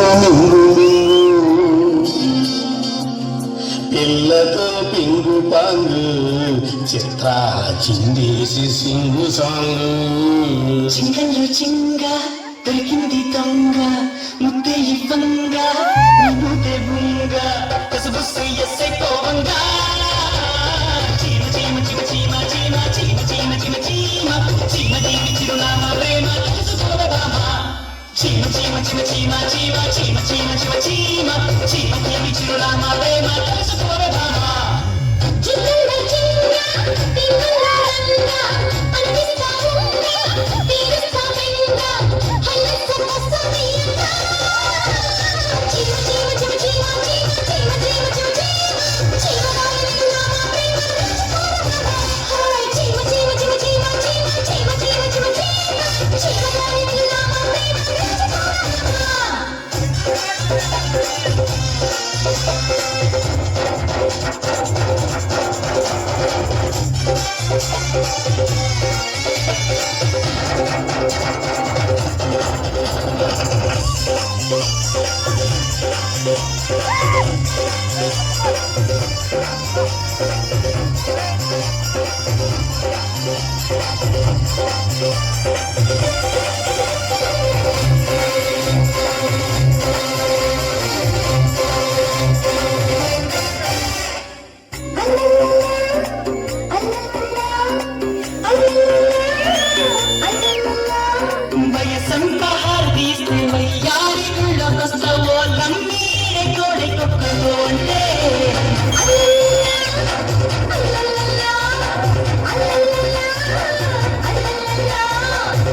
మింగు పిల్లతో పింగు పాంగు చిత్ర చిందేసి సింగు సాంగు చింగంలో చింగ దొరికింది దొంగ ముద్దే ఇవ్వంగ ముద్దే బుంగ కసబుస్సు ఎస్సై పోవంగ చీమ చీమ చీమ చీమ చీమ చీమ చీమ చీమ చీమ చీమ దీవి చిరునామా ప్రేమ తెలుసుకోవదామా చీమ చీమ చీమ చీమ చీమ చీమ చీమ చీమ చీమ చీమ దీవి చిరునామా ప్రేమ తెలుసుకోవదామా చింగంలో చింగ పింగుల రంగ అందిస్తా ఉంగ తీరుస్తా వెంగ హల్లస కసమియంగ చీమ చీమ చీమ చీమ చీమ చీమ చీమ చీమ చీమ చీమ దాని నామా ప్రేమ తెలుసుకోవదామా హాయ్ చీమ చీమ చీమ చీమ చీమ చీమ చీమ చీమ చీమ చీమ దాని నామా ప్రేమ తెలుసుకోవదామా వయసంతా హార్దీస్తే వయ్యారి గుళ్ళకొస్తావో లమ్మీరే కోడి కొక్కదో అంటే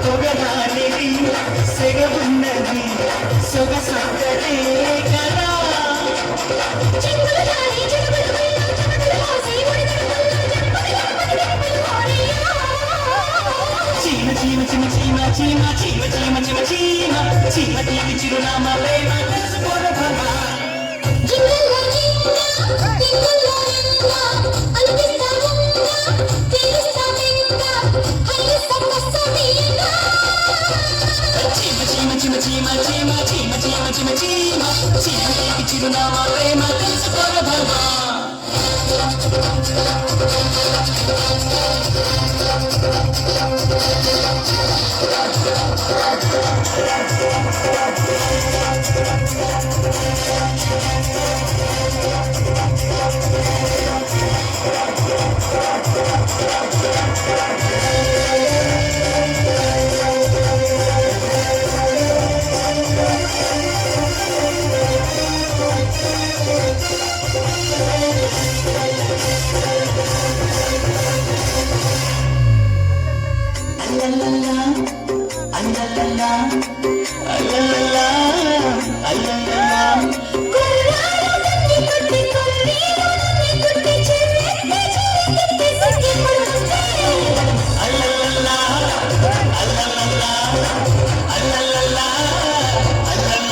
పొగరానిది సెగవున్నది సొగసొక్కటే కదా చీమ చీమ చీమ చీమ చీమ చీమ చీమ చీమ చీమ చీమ దీవి చిరునామా ప్రేమ తెలుసుకోవదామా చీమ చీమ చీమ చీమ చీమ చీమ చీమ చీమ చీమ చీమ దీవి చిరునామా ప్రేమ తెలుసుకోవదామా